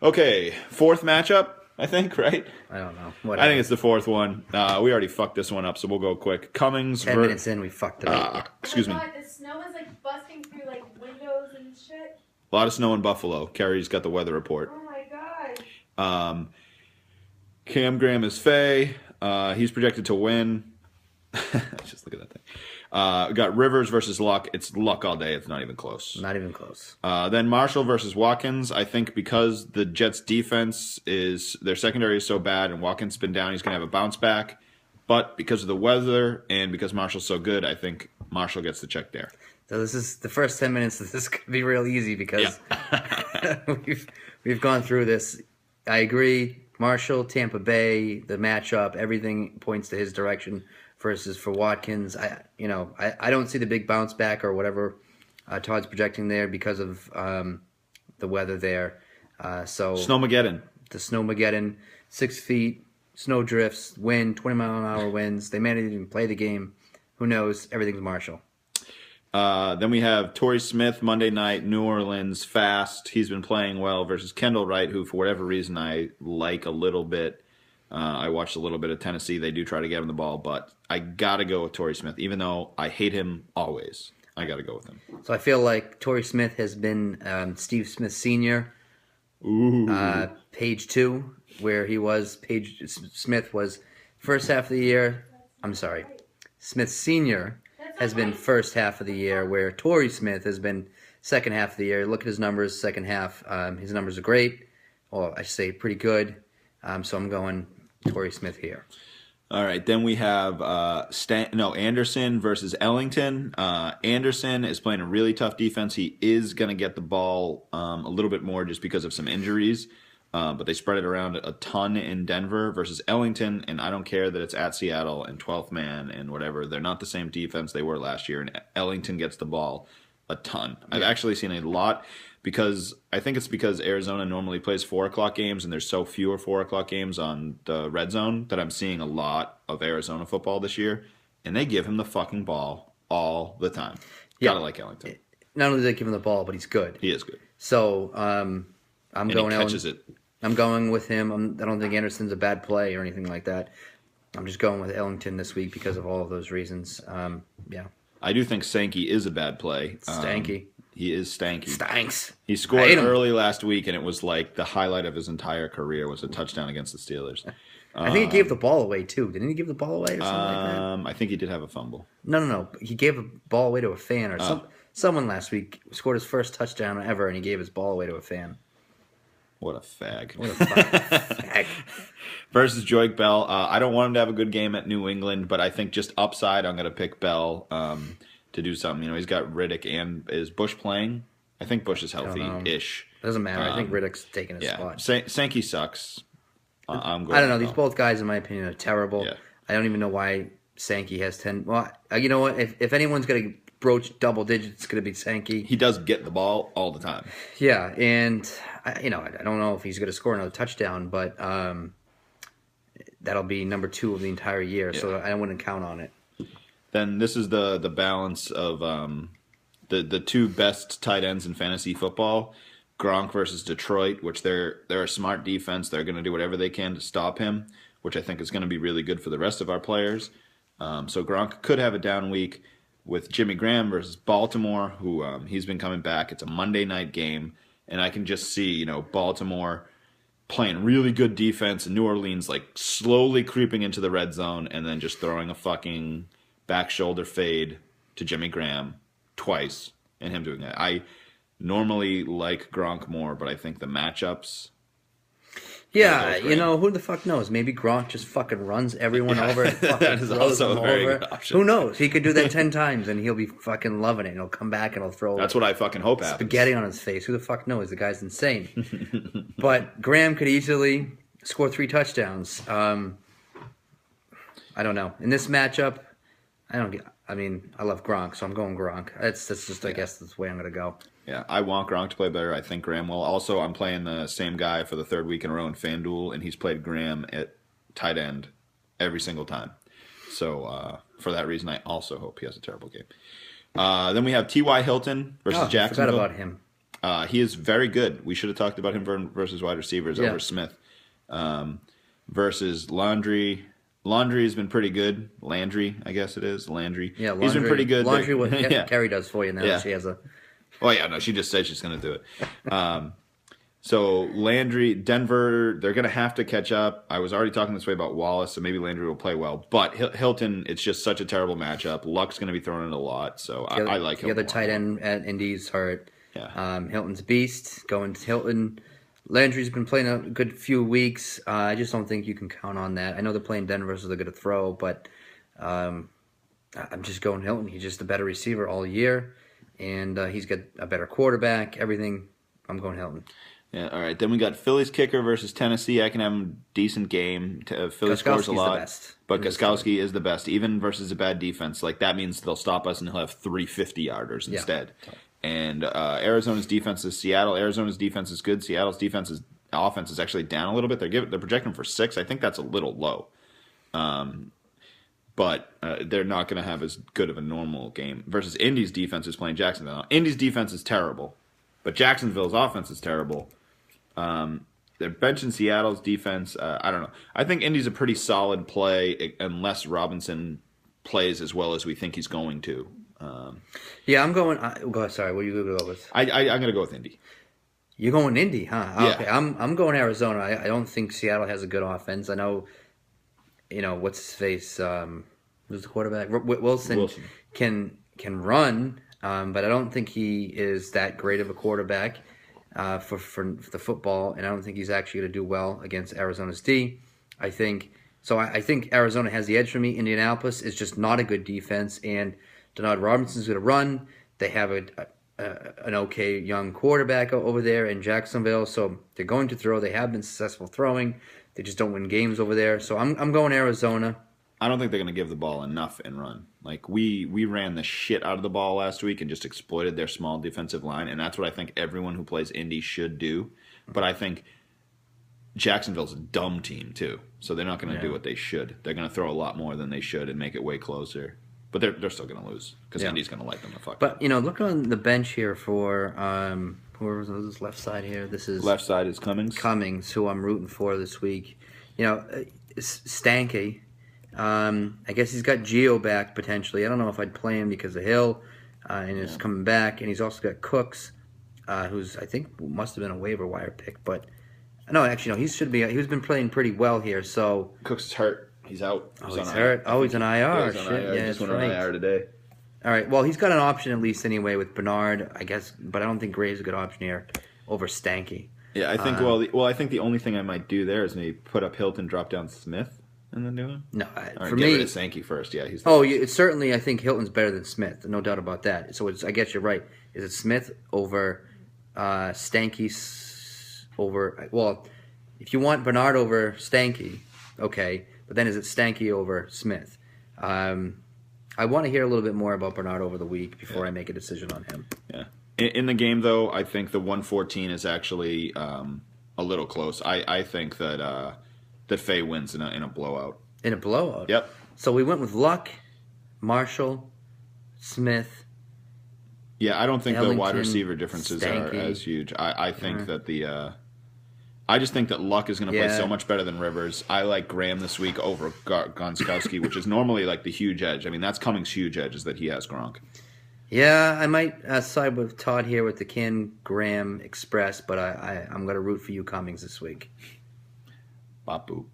Okay, fourth matchup, I think, right? I don't know. I Whatever. think it's the fourth one. We already fucked this one up, so we'll go quick. Cummings. 10 minutes in, we fucked it up. Excuse me. Oh my God, the snow is like busting through like windows and shit. A lot of snow in Buffalo. Carrie's got the weather report. Oh my God. Cam Graham is Faye. He's projected to win. Just look at that thing. We got Rivers versus Luck. It's Luck all day. It's not even close. Not even close. Then Marshall versus Watkins. I think because the Jets' defense their secondary is so bad and Watkins has been down, he's going to have a bounce back. But because of the weather and because Marshall's so good, I think Marshall gets the check there. So this is the first 10 minutes. This could be real easy because we've gone through this. I agree. Marshall, Tampa Bay, the matchup, everything points to his direction. Versus for Watkins, I don't see the big bounce back or whatever Todd's projecting there because of the weather there. So Snowmageddon. The Snowmageddon, 6 feet, snow drifts, wind, 20-mile-an-hour winds. They may not even play the game. Who knows? Everything's Marshall. Then we have Torrey Smith, Monday night, New Orleans, fast. He's been playing well versus Kendall Wright, who for whatever reason I like a little bit. I watched a little bit of Tennessee. They do try to get him the ball, but I got to go with Torrey Smith. Even though I hate him always, I got to go with him. So I feel like Torrey Smith has been Steve Smith Sr. Page 2, where he was. Smith was first half of the year. I'm sorry. Smith Sr. has been first half of the year, where Torrey Smith has been second half of the year. Look at his numbers, second half. His numbers are great. Well, I should say pretty good. So I'm going Torrey Smith here. All right, then we have Anderson versus Ellington. Anderson is playing a really tough defense. He is going to get the ball a little bit more just because of some injuries, but they spread it around a ton in Denver versus Ellington, and I don't care that it's at Seattle and 12th man and whatever. They're not the same defense they were last year, and Ellington gets the ball a ton. Yeah. I've actually seen a lot. Because I think it's because Arizona normally plays 4 o'clock games, and there's so fewer 4 o'clock games on the red zone that I'm seeing a lot of Arizona football this year, and they give him the fucking ball all the time. Gotta like Ellington. Not only do they give him the ball, but he's good. He is good. So I'm going. He catches it. I'm going with him. I don't think Anderson's a bad play or anything like that. I'm just going with Ellington this week because of all of those reasons. Yeah. I do think Sankey is a bad play. Stanky. He is stanky. Stanks. He scored early last week, and it was like the highlight of his entire career was a touchdown against the Steelers. I think he gave the ball away, too. Didn't he give the ball away or something like that? I think he did have a fumble. No. He gave the ball away to a fan or someone last week scored his first touchdown ever, and he gave his ball away to a fan. What a fag. What a fag. Versus Joik Bell. I don't want him to have a good game at New England, but I think just upside, I'm going to pick Bell to do something. He's got Riddick and is Bush playing? I think Bush is healthy-ish. Doesn't matter. I think Riddick's taking his spot. Sankey sucks. I'm going I don't know. These both guys, in my opinion, are terrible. Yeah. I don't even know why Sankey has 10. Well, you know what? If anyone's going to broach double digits, it's going to be Sankey. He does get the ball all the time. Yeah, and I don't know if he's going to score another touchdown, but that'll be number 2 of the entire year, so I wouldn't count on it. Then this is the balance of the 2 best tight ends in fantasy football. Gronk versus Detroit, which they're a smart defense. They're going to do whatever they can to stop him, which I think is going to be really good for the rest of our players. So Gronk could have a down week with Jimmy Graham versus Baltimore, who he's been coming back. It's a Monday night game, and I can just see, Baltimore playing really good defense and New Orleans like slowly creeping into the red zone and then just throwing a fucking back shoulder fade to Jimmy Graham twice and him doing that. I normally like Gronk more, but I think the matchups... Yeah, who the fuck knows? Maybe Gronk just fucking runs everyone over and fucking that is throws also them a very over. good option. Who knows? He could do that 10 times and he'll be fucking loving it. And he'll come back and he'll throw That's what I fucking hope happens. Spaghetti on his face. Who the fuck knows? The guy's insane. But Graham could easily score 3 touchdowns. I don't know. In this matchup, I love Gronk, so I'm going Gronk. That's just, I guess, that's the way I'm going to go. Yeah, I want Gronk to play better. I think Graham will. Also, I'm playing the same guy for the 3rd week in a row in FanDuel, and he's played Graham at tight end every single time. So, for that reason, I also hope he has a terrible game. Then we have T.Y. Hilton versus Jacksonville. I forgot about him. He is very good. We should have talked about him versus wide receivers over Smith. Versus Landry. Landry's been pretty good. Landry, I guess it is. Landry. Yeah, Laundry, he's been pretty good. Laundry, what Carrie does for you now. Yeah. She has a. Oh, yeah, no, she just said she's going to do it. So Landry, Denver, they're going to have to catch up. I was already talking this way about Wallace, so maybe Landry will play well. But Hilton, it's just such a terrible matchup. Luck's going to be throwing it a lot, so I like Hilton. The other tight end at Indy's hurt. Yeah. Hilton's beast. Going to Hilton. Landry's been playing a good few weeks. I just don't think you can count on that. I know they're playing Denver, so they're going to throw, but I'm just going Hilton. He's just a better receiver all year, and he's got a better quarterback, everything. I'm going Hilton. Yeah, all right. Then we got Philly's kicker versus Tennessee. I can have a decent game. Philly scores a lot, the best. But Gostkowski is the best, even versus a bad defense. Like, that means they'll stop us and he'll have 350-yarders instead. Yeah. And Arizona's defense is Seattle. Arizona's defense is good. Seattle's offense is actually down a little bit. They're projecting for 6. I think that's a little low. But they're not going to have as good of a normal game. Versus Indy's defense is playing Jacksonville. Indy's defense is terrible, but Jacksonville's offense is terrible. They're benching Seattle's defense. I don't know. I think Indy's a pretty solid play unless Robinson plays as well as we think he's going to. Yeah, I'm going. Sorry, what are you going to go with? I'm going to go with Indy. You're going Indy, huh? Yeah. Okay, I'm going Arizona. I don't think Seattle has a good offense. I know, what's his face? Who's the quarterback? Wilson can run, but I don't think he is that great of a quarterback for the football, and I don't think he's actually going to do well against Arizona's D. I think Arizona has the edge for me. Indianapolis is just not a good defense, and Denard Robinson's going to run. They have an okay young quarterback over there in Jacksonville, so they're going to throw. They have been successful throwing. They just don't win games over there. So I'm going Arizona. I don't think they're going to give the ball enough and run. Like, we ran the shit out of the ball last week and just exploited their small defensive line, and that's what I think everyone who plays Indy should do. But I think Jacksonville's a dumb team, too, so they're not going to do what they should. They're going to throw a lot more than they should and make it way closer. But they're still going to lose because Indy's going to light them the fuck up. But, look on the bench here for whoever's on this left side here. This is left side is Cummings. Cummings, who I'm rooting for this week. Stanky. I guess he's got Gio back potentially. I don't know if I'd play him because of Hill, and he's coming back. And he's also got Cooks, who's I think must have been a waiver wire pick. But no, actually no, he should be. He's been playing pretty well here. So Cooks is hurt. He's out. He's hurt. He's on IR. Yeah, he's on IR. Yeah, just went on IR today. All right. Well, he's got an option at least anyway with Bernard, I guess. But I don't think Gray's a good option here over Stanky. Yeah, I think. I think the only thing I might do there is maybe put up Hilton, drop down Smith, and then do him. No, for me, get rid of Sankey first. Yeah, he's. It's certainly. I think Hilton's better than Smith, no doubt about that. So I guess you're right. Is it Smith over Stanky? Well, if you want Bernard over Stanky, okay. But then is it Stanky over Smith? I want to hear a little bit more about Bernard over the week before I make a decision on him. Yeah. In the game, though, I think the 114 is actually a little close. I think that Faye wins in a blowout. In a blowout? Yep. So we went with Luck, Marshall, Smith. Yeah, I don't think Ellington, the wide receiver differences are as huge. I think that I just think that Luck is going to play so much better than Rivers. I like Graham this week over Gostkowski, which is normally like the huge edge. I mean, that's Cummings' huge edge is that he has Gronk. Yeah, I might side with Todd here with the Ken Graham Express, but I'm going to root for you Cummings this week. Bapu.